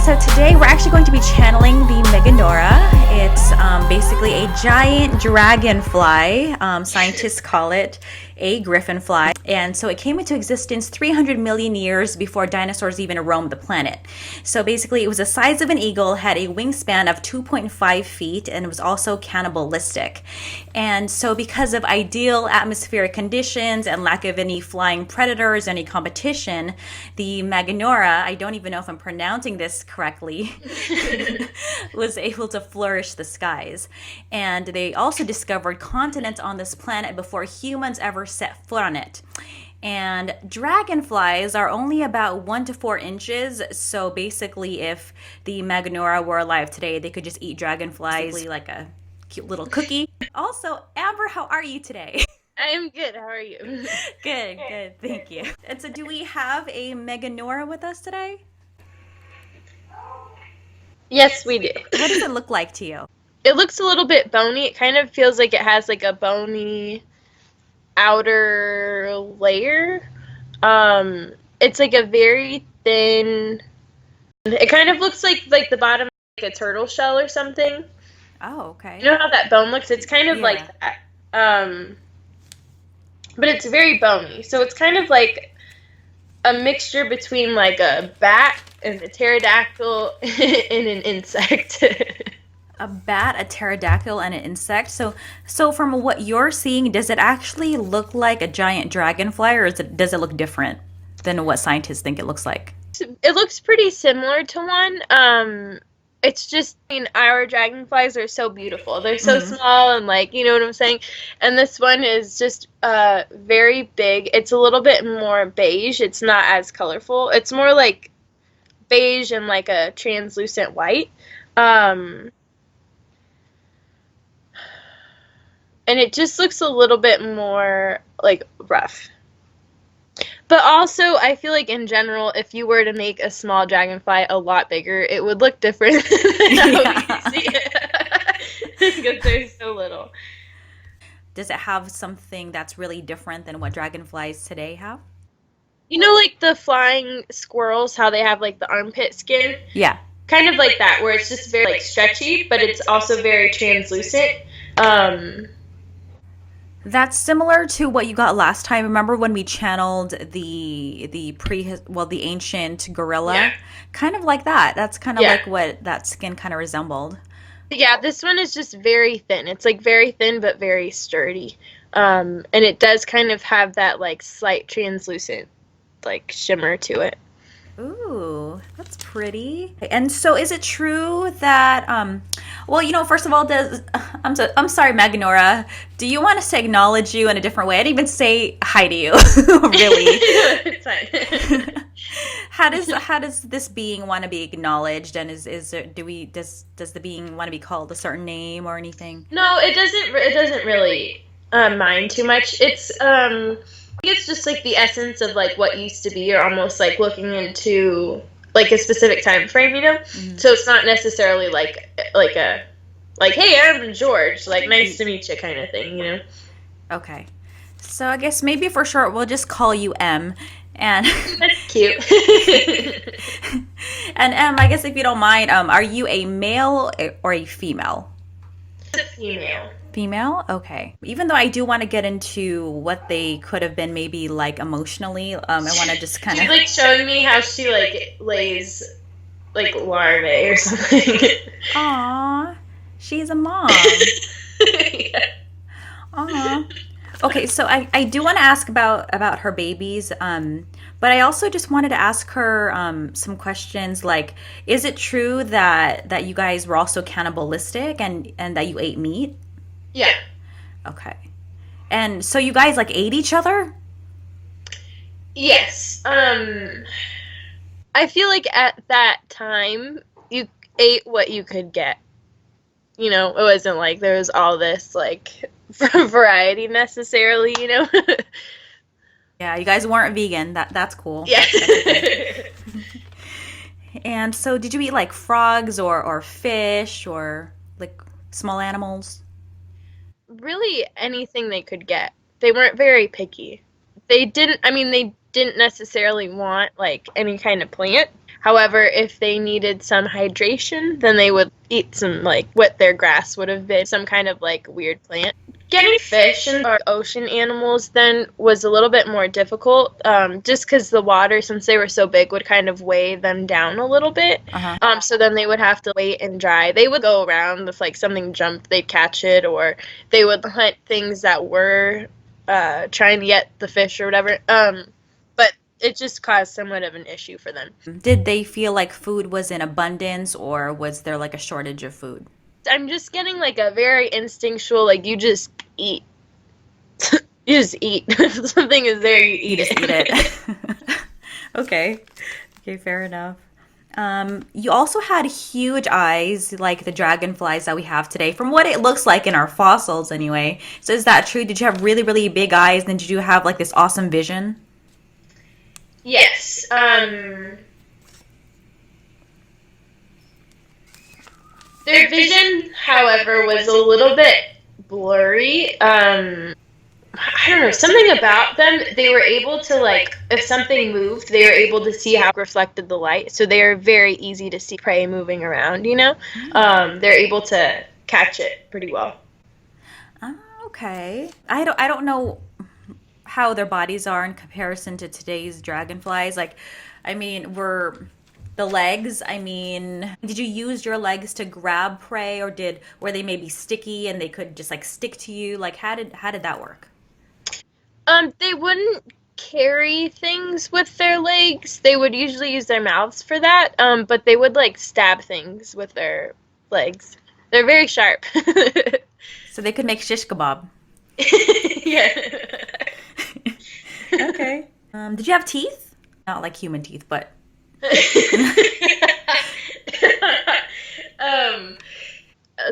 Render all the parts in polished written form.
So today we're actually going to be channeling the Meganeura. It's basically a giant dragonfly. Scientists call it a griffinfly. And so it came into existence 300 million years before dinosaurs even roamed the planet. So basically it was the size of an eagle, had a wingspan of 2.5 feet, and it was also cannibalistic. And so because of ideal atmospheric conditions and lack of any flying predators, any competition, the Meganeura, I don't even know if I'm pronouncing this correctly, was able to flourish the skies. And they also discovered continents on this planet before humans ever set foot on it. And dragonflies are only about 1 to 4 inches. So basically, if the Meganeura were alive today, they could just eat dragonflies like a cute little cookie. Also, Amber, how are you today? I am good. How are you? Good, good. Thank you. And so, do we have a Meganeura with us today? Yes, we do. What does it look like to you? It looks a little bit bony. It kind of feels like it has like a bony outer layer. It's like a very thin. It kind of looks like the bottom of like a turtle shell or something. Oh, okay. You know how that bone looks? It's kind of like that. But it's very bony. So it's kind of like a mixture between like a bat and a pterodactyl and an insect. A bat, a pterodactyl, and an insect. So from what you're seeing, does it actually look like a giant dragonfly, or does it look different than what scientists think it looks like? It looks pretty similar to one. It's just, I mean, our dragonflies are so beautiful. They're so small and like, you know what I'm saying? And this one is just very big. It's a little bit more beige. It's not as colorful. It's more like beige and like a translucent white. And it just looks a little bit more like rough. But also, I feel like in general, if you were to make a small dragonfly a lot bigger, it would look different than how we see it. Because there's so little. Does it have something that's really different than what dragonflies today have? You know, like the flying squirrels, how they have like the armpit skin? Yeah. Kind of like that, where it's just very like stretchy, but it's also very translucent. That's similar to what you got last time. Remember when we channeled the ancient gorilla? Yeah. Kind of like that. That's kind of Yeah. like what that skin kind of resembled. Yeah, this one is just very thin. It's like very thin but very sturdy. And it does kind of have that like slight translucent like shimmer to it. Ooh, that's pretty. And so is it true that well, first of all, I'm sorry, Meganora. Do you want us to acknowledge you in a different way? I didn't even say hi to you, really. It's fine. How does this being want to be acknowledged? And does the being want to be called a certain name or anything? No, it doesn't really mind too much. I think it's just like the essence of like what used to be. You're almost like looking into like a specific time frame, you know? Mm-hmm. So it's not necessarily like a like, hey, I'm George, like nice to meet you kind of thing, you know? Okay. So I guess maybe for short we'll just call you M. And That's cute. and M, I guess if you don't mind, are you a male or a female? It's a female. Female? Okay. Even though I do want to get into what they could have been maybe like emotionally, I want to just kind She's of... like showing me how she like lays like larvae or something. Aw, she's a mom. Yeah. Aw. Okay, so I do want to ask about her babies, but I also just wanted to ask her some questions like, is it true that you guys were also cannibalistic and that you ate meat? Yeah. Okay. And so you guys like ate each other? Yes. I feel like at that time you ate what you could get. You know, it wasn't like there was all this like variety necessarily, you know. Yeah, you guys weren't vegan. That's cool. Yeah. That's okay. And so did you eat like frogs or fish or like small animals? Really anything they could get. They weren't very picky. They didn't necessarily want like any kind of plant. However, if they needed some hydration, then they would eat some, like, what their grass would have been, some kind of, like, weird plant. Getting fish and or ocean animals then was a little bit more difficult, just because the water, since they were so big, would kind of weigh them down a little bit. So then they would have to wait and dry. They would go around if, like, something jumped, they'd catch it, or they would hunt things that were trying to get the fish or whatever. But it just caused somewhat of an issue for them. Did they feel like food was in abundance, or was there like a shortage of food? I'm just getting like a very instinctual, like, you just eat. You just eat. If something is there, you eat it. Eat it. Okay. Okay, fair enough. You also had huge eyes, like the dragonflies that we have today, from what it looks like in our fossils anyway. So is that true? Did you have really, really big eyes, and did you have like this awesome vision? Yes. Their vision, however, was a little bit blurry. I don't know, something about them, they were able to, like, if something moved, they were able to see how it reflected the light. So they are very easy to see prey moving around, you know? They're able to catch it pretty well. Okay. I don't know how their bodies are in comparison to today's dragonflies. Like, I mean, were the legs, I mean, did you use your legs to grab prey, or were they maybe sticky and they could just like stick to you? Like, how did that work? They wouldn't carry things with their legs. They would usually use their mouths for that. But they would, like, stab things with their legs. They're very sharp. So they could make shish kebab. Yeah. Okay. Did you have teeth? Not like human teeth, but um,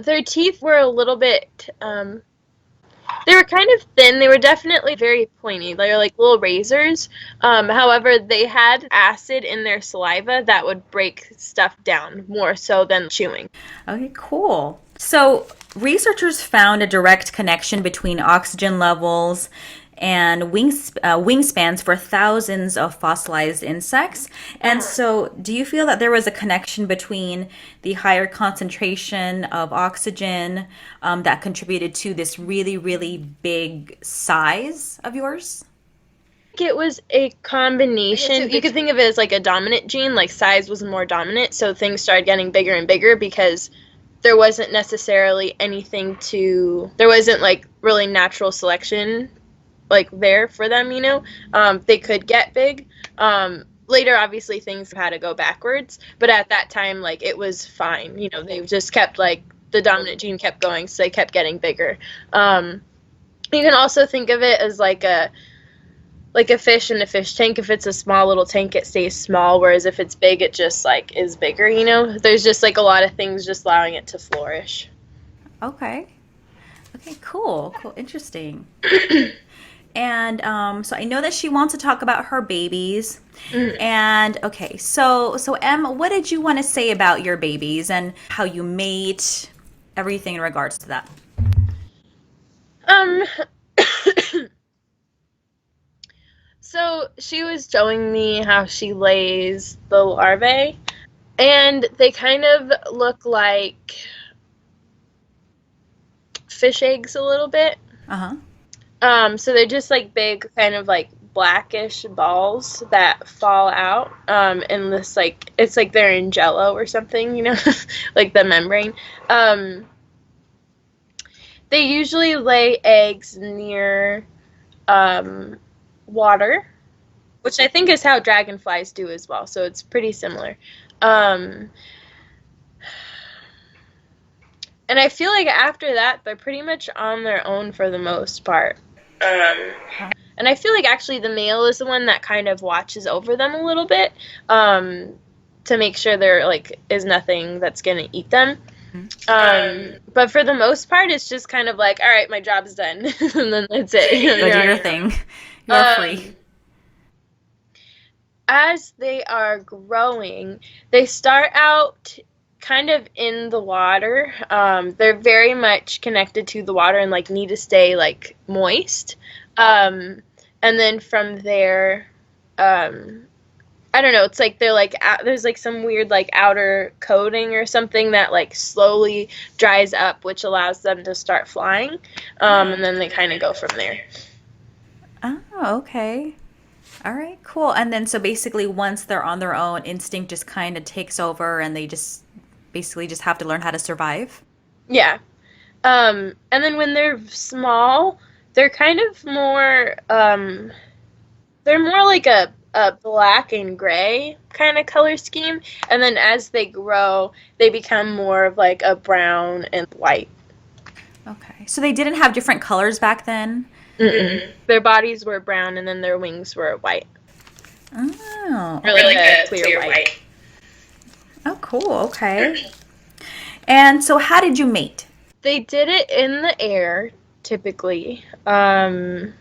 their teeth were a little bit, they were kind of thin. They were definitely very pointy. They were like little razors. However, they had acid in their saliva that would break stuff down more so than chewing. okay, cool. So researchers found a direct connection between oxygen levels and wingspans for thousands of fossilized insects. And so, do you feel that there was a connection between the higher concentration of oxygen that contributed to this really, really big size of yours? It was a combination. You could think of it as like a dominant gene, like size was more dominant, so things started getting bigger and bigger because there wasn't necessarily there wasn't like really natural selection like there for them, you know. They could get big. Later, obviously, things had to go backwards, but at that time, like, it was fine. You know, they just kept, like, the dominant gene kept going, so they kept getting bigger. You can also think of it as like a fish in a fish tank. If it's a small little tank, it stays small, whereas if it's big, it just, like, is bigger, you know. There's just, like, a lot of things just allowing it to flourish. Okay. Okay, cool. Cool. Interesting. And so I know that she wants to talk about her babies. And okay, so Em, what did you want to say about your babies and how you mate, everything in regards to that? Um, so she was showing me how she lays the larvae, and they kind of look like fish eggs a little bit. Uh-huh. So they're just like big, kind of like blackish balls that fall out. And this like it's like they're in jello or something, you know, like the membrane. They usually lay eggs near water, which I think is how dragonflies do as well. So it's pretty similar. And I feel like after that, they're pretty much on their own for the most part. And I feel like actually the male is the one that kind of watches over them a little bit, to make sure there like is nothing that's gonna eat them. But for the most part, it's just kind of like, all right, my job's done, and then that's it. Go do your thing. You're free. As they are growing, they start out kind of in the water. They're very much connected to the water and like need to stay like moist. And then from there, I don't know, it's like they're like there's like some weird like outer coating or something that like slowly dries up, which allows them to start flying, and then they kind of go from there. Oh, okay. All right, cool. And then so basically once they're on their own, instinct just kind of takes over and they just basically just have to learn how to survive. Yeah. And then when they're small, they're kind of more they're more like a black and gray kind of color scheme, and then as they grow, they become more of like a brown and white. Okay. So they didn't have different colors back then? Mm-mm. Their bodies were brown, and then their wings were white. Oh. Or like a clear white. Oh, cool. Okay. And so how did you mate? They did it in the air, typically. The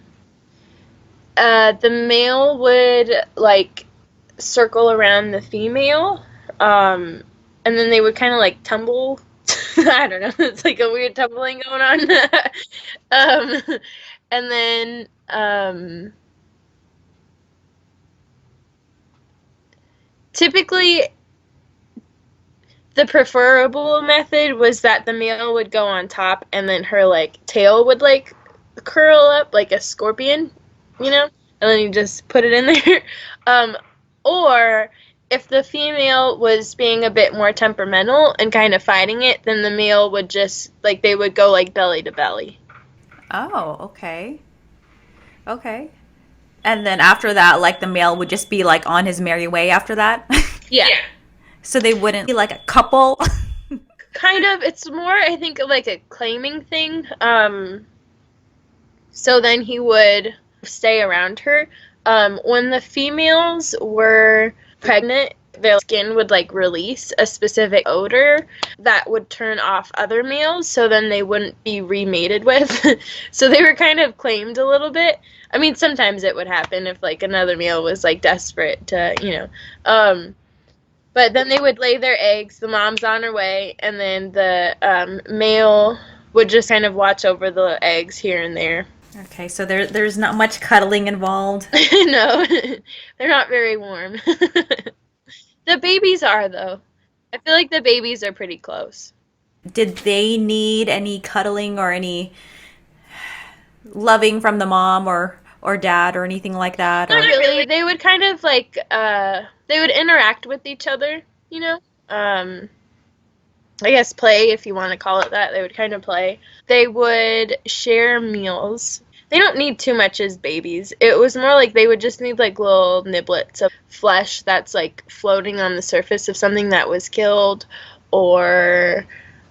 male would like circle around the female, and then they would kind of like tumble. I don't know. It's like a weird tumbling going on. um, and then typically the preferable method was that the male would go on top, and then her like tail would like curl up like a scorpion, you know, and then you just put it in there. Or if the female was being a bit more temperamental and kind of fighting it, then the male would just like they would go like belly to belly. Oh, okay. Okay. And then after that, like the male would just be like on his merry way after that. Yeah. So they wouldn't be like a couple. Kind of. It's more, I think, of like a claiming thing. So then he would stay around her. When the females were pregnant, their skin would like release a specific odor that would turn off other males, so then they wouldn't be remated with. So they were kind of claimed a little bit. I mean, sometimes it would happen if like another male was like desperate to, but then they would lay their eggs, the mom's on her way, and then the male would just kind of watch over the eggs here and there. Okay, so there's not much cuddling involved. No, they're not very warm. The babies are, though. I feel like the babies are pretty close. Did they need any cuddling or any loving from the mom or dad or anything like that? Not Or really. They would kind of like, they would interact with each other, you know? I guess play, if you want to call it that. They would kind of play. They would share meals. They don't need too much as babies. It was more like they would just need like little niblets of flesh that's like floating on the surface of something that was killed, or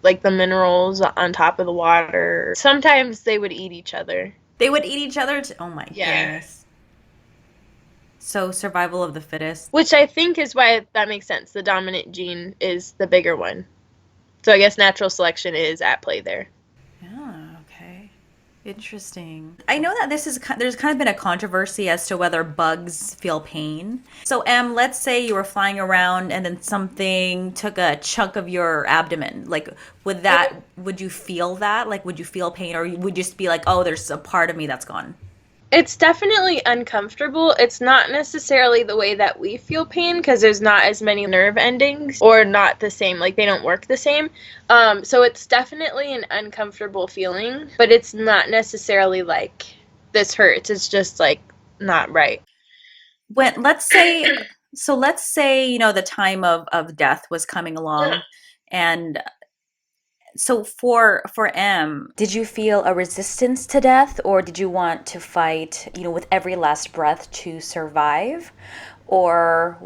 like the minerals on top of the water. Sometimes they would eat each other. they would eat each other? Oh my Yeah. goodness. So survival of the fittest. Which I think is why that makes sense. The dominant gene is the bigger one. So I guess natural selection is at play there. Yeah, okay. Interesting. I know that there's kind of been a controversy as to whether bugs feel pain. So, let's say you were flying around and then something took a chunk of your abdomen. Like, would you feel that? Like, would you feel pain, or would you just be like, oh, there's a part of me that's gone? It's definitely uncomfortable. It's not necessarily the way that we feel pain because there's not as many nerve endings, or not the same, like they don't work the same. So it's definitely an uncomfortable feeling, but it's not necessarily like this hurts. It's just like not right. When let's say the time of death was coming along, and so for did you feel a resistance to death, or did you want to fight, with every last breath to survive, or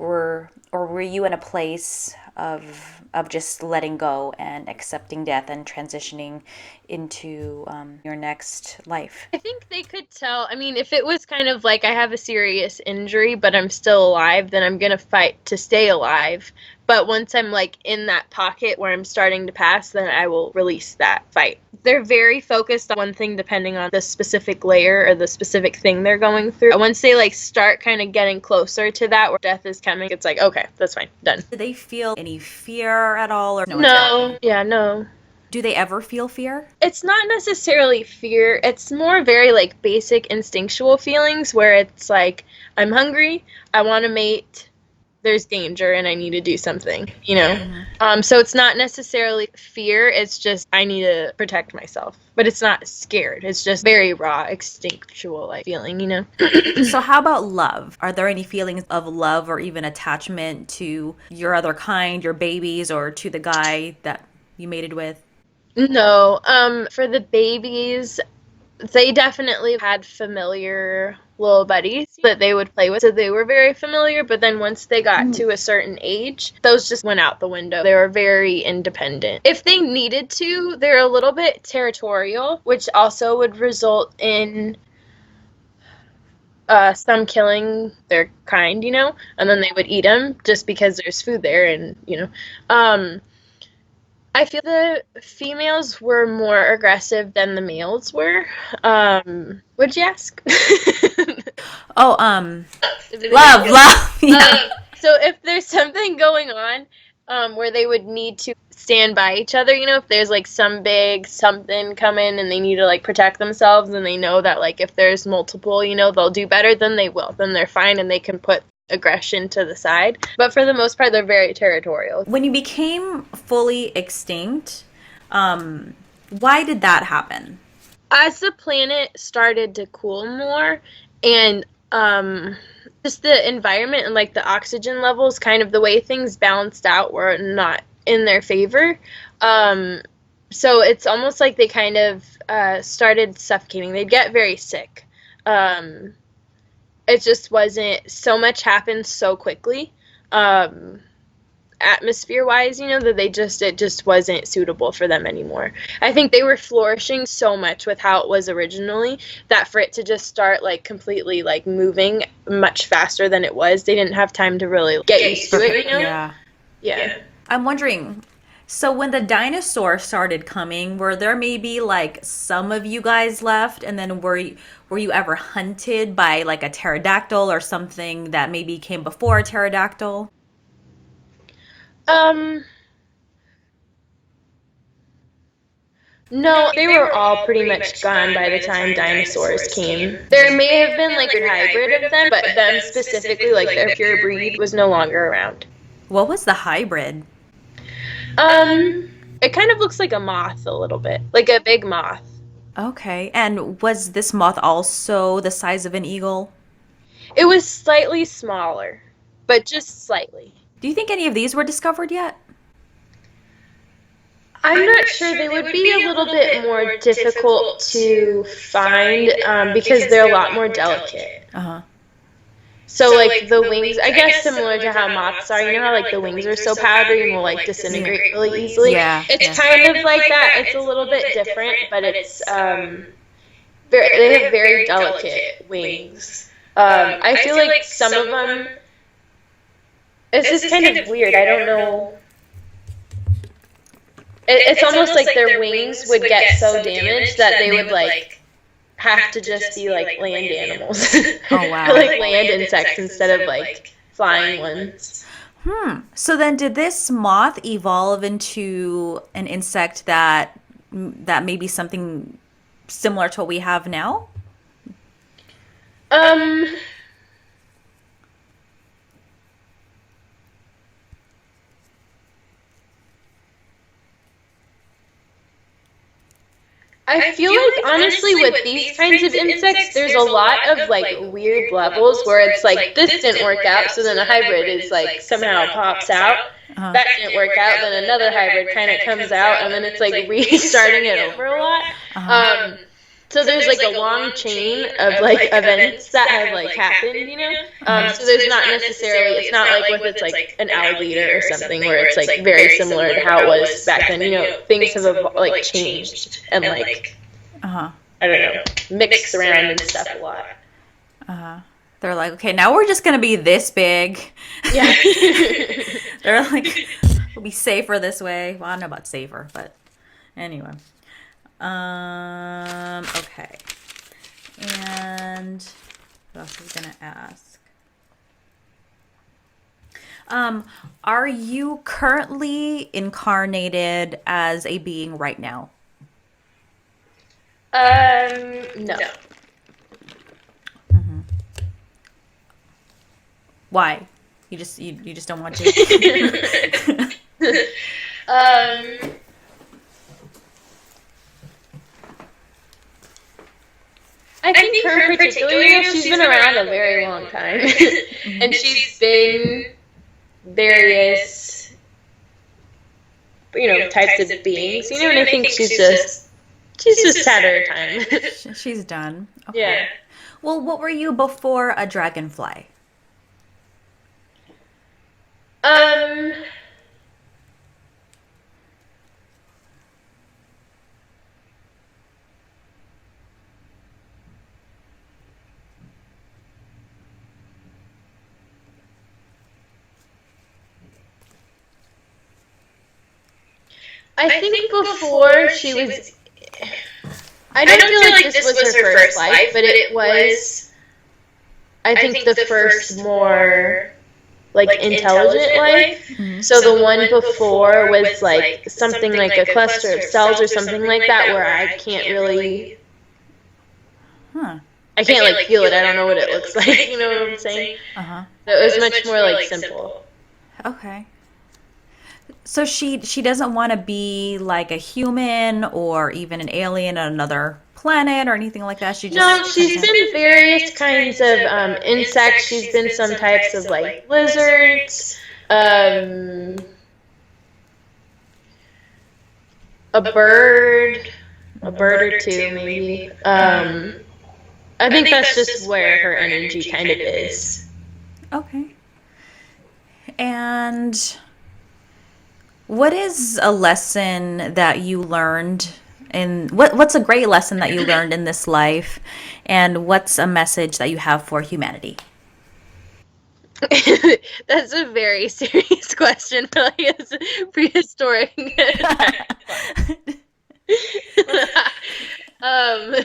were you in a place of just letting go and accepting death and transitioning into your next life? I think they could tell. I mean, if it was kind of like I have a serious injury, but I'm still alive, then I'm going to fight to stay alive. But once I'm like in that pocket where I'm starting to pass, then I will release that fight. They're very focused on one thing depending on the specific layer or the specific thing they're going through. Once they like start kind of getting closer to that where death is coming, it's like, okay, that's fine, done. Do they feel any fear at all, or No, yeah, no. Do they ever feel fear? It's not necessarily fear. It's more very like basic instinctual feelings where it's like, I'm hungry, I want to mate, there's danger and I need to do something, you know? So it's not necessarily fear, it's just I need to protect myself. But it's not scared. It's just very raw, instinctual like feeling, you know? So how about love? Are there any feelings of love or even attachment to your other kind, your babies, or to the guy that you mated with? No, for the babies, they definitely had familiar little buddies that they would play with. So they were very familiar, but then once they got to a certain age, those just went out the window. They were very independent. If they needed to, they're a little bit territorial, which also would result in some killing their kind, you know, and then they would eat them just because there's food there, and you know. I feel the females were more aggressive than the males were. Would you ask? Oh, love. Yeah. So if there's something going on, where they would need to stand by each other, you know, if there's like some big something coming and they need to like protect themselves and they know that like if there's multiple, you know, they'll do better, then they will. Then they're fine and they can put aggression to the side. But for the most part, they're very territorial. When you became fully extinct, why did that happen? As the planet started to cool more and just the environment and like the oxygen levels, kind of the way things balanced out were not in their favor. So it's almost like they kind of started suffocating. They'd get very sick. It just wasn't, so much happened so quickly, atmosphere wise, you know, that it just wasn't suitable for them anymore. I think they were flourishing so much with how it was originally that for it to just start like completely like moving much faster than it was, they didn't have time to really get used to it, you know? Yeah. I'm wondering, so when the dinosaurs started coming, were there maybe like some of you guys left, and then were you ever hunted by like a pterodactyl or something that maybe came before a pterodactyl? No, they were all pretty much gone by the time dinosaurs came. There may have been like a hybrid of them, but them specifically, like their pure breed, was no longer around. What was the hybrid? It kind of looks like a moth a little bit, like a big moth. Okay, and was this moth also the size of an eagle? It was slightly smaller, but just slightly. Do you think any of these were discovered yet? I'm not sure. They would be a little bit more difficult to find because they're a lot more delicate. Uh-huh. So, like, the wings, I guess similar to how moths are, you know how, like, the wings are so powdery and will, like, disintegrate really easily? Yeah. It's kind of like that. It's a little bit different, but it's, they have very delicate wings. I feel like some of them, it's just kind of weird. I don't know. It's almost like their wings would get so damaged that they would, like, have to just be like land animals. Oh, wow. Like land insects instead of like flying ones. So then did this moth evolve into an insect that may be something similar to what we have now? I feel like honestly with these kinds of insects, there's a lot of like weird levels where it's like this didn't work out, so then a hybrid is like somehow pops out. That didn't work out, then another hybrid kind of comes out, and then it's like restarting it over a lot. So there's like a long chain of like events that have like happened, you know. So there's not necessarily, it's not like with it's like an alligator or something where it's like very similar to how it was back then. You know, things have like changed and like I don't know, mixed around and stuff a lot. They're like, okay, now we're just gonna be this big. Yeah. They're like, we'll be safer this way. Well, I don't know about safer, but anyway. Okay. And what else was I gonna ask? Are you currently incarnated as a being right now? No. Why? You just don't want to. um, I think her in particular, she's been around a very long time, and she's been various, types of beings, and I think she's just had her time. She's done. Okay. Yeah. Well, what were you before a dragonfly? Um, I think before she was. I don't feel like this was her first life, but it was. I think the first more like intelligent life. Mhm. So the one before was like something like a cluster of cells or something like that, where I can't really. Huh. I can't like feel it. I don't know what it looks like. You know what I'm saying? Uh-huh. So it was much more like simple. Okay. So she doesn't want to be like a human or even an alien on another planet or anything like that. She just No, she's been various kinds of insects. She's been some types of like lizards, a bird, a bird or two maybe. I think that's just where her energy kind of is. Okay. And what is a lesson that you learned in what's a great lesson that you learned in this life, and what's a message that you have for humanity? That's a very serious question for like a prehistoric. um,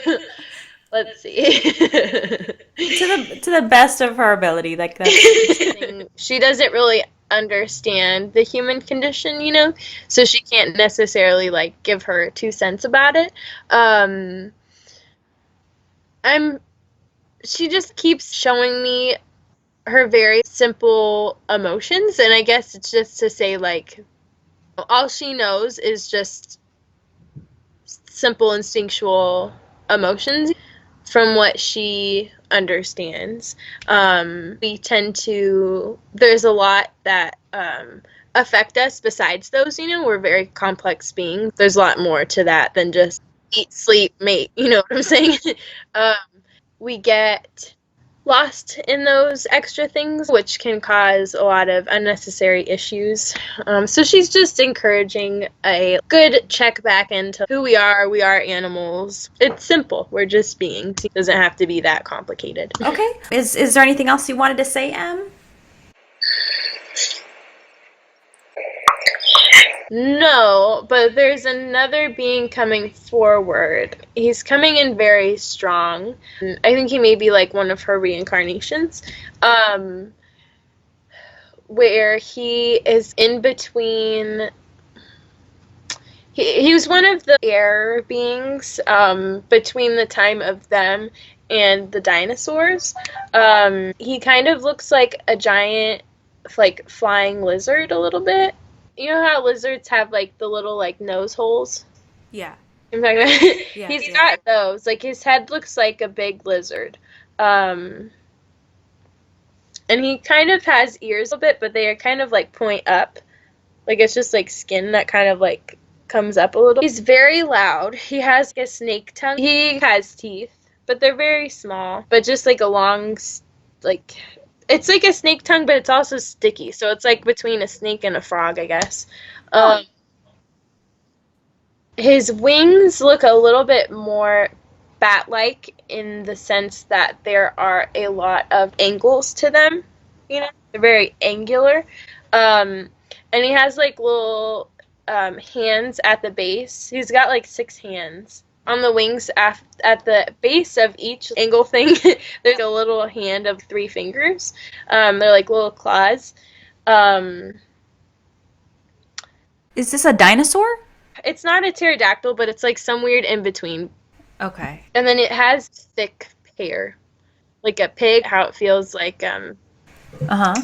let's see. To the best of her ability, like that. She doesn't really understand the human condition, so she can't necessarily like give her 2 cents about it. She just keeps showing me her very simple emotions, and I guess it's just to say like all she knows is just simple instinctual emotions from what she understands. We tend to, there's a lot that affect us besides those, we're very complex beings. There's a lot more to that than just eat, sleep, mate, you know what I'm saying? um, we get lost in those extra things, which can cause a lot of unnecessary issues. So she's just encouraging a good check back into who we are. We are animals. It's simple. We're just beings. It doesn't have to be that complicated. Okay. Is there anything else you wanted to say, Em? No, but there's another being coming forward. He's coming in very strong. I think he may be like one of her reincarnations. Where he is in between. He was one of the air beings between the time of them and the dinosaurs. He kind of looks like a giant, like flying lizard a little bit. You know how lizards have like the little like nose holes? Yeah. In fact, Yeah, he's yeah. got those. Like his head looks like a big lizard. And he kind of has ears a bit, but they are kind of like point up. Like it's just like skin that kind of like comes up a little. He's very loud. He has a snake tongue. He has teeth, but they're very small. But just like a long, like, it's like a snake tongue, but it's also sticky. So it's like between a snake and a frog, I guess. His wings look a little bit more bat-like in the sense that there are a lot of angles to them. They're very angular. And he has like little hands at the base. He's got like 6 hands. On the wings at the base of each angle thing, there's a little hand of 3 fingers. They're like little claws. Is this a dinosaur? It's not a pterodactyl, but it's like some weird in between. Okay. And then it has thick hair, like a pig. How it feels like Uh-huh.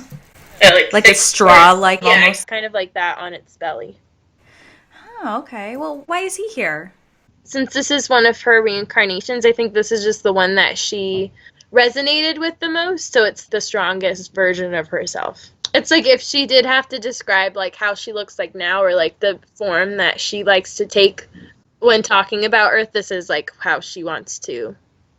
Like a straw, like Yeah, almost. kind of like that on its belly. Oh, okay. Well, why is he here? Since this is one of her reincarnations, I think this is just the one that she resonated with the most, so it's the strongest version of herself. It's like if she did have to describe like how she looks like now, or like the form that she likes to take when talking about Earth, this is like how she wants to,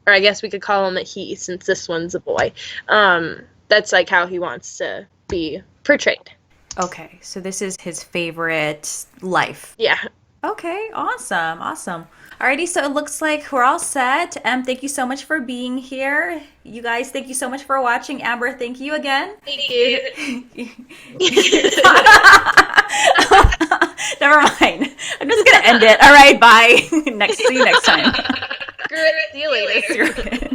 or I guess we could call him a he since this one's a boy. That's like how he wants to be portrayed. Okay, so this is his favorite life. Yeah. Okay, awesome, awesome. Alrighty, so it looks like we're all set. Thank you so much for being here. You guys, thank you so much for watching. Amber, thank you again. Thank you. Never mind. I'm just gonna end it. All right, bye. See you next time. Screw it. See you later.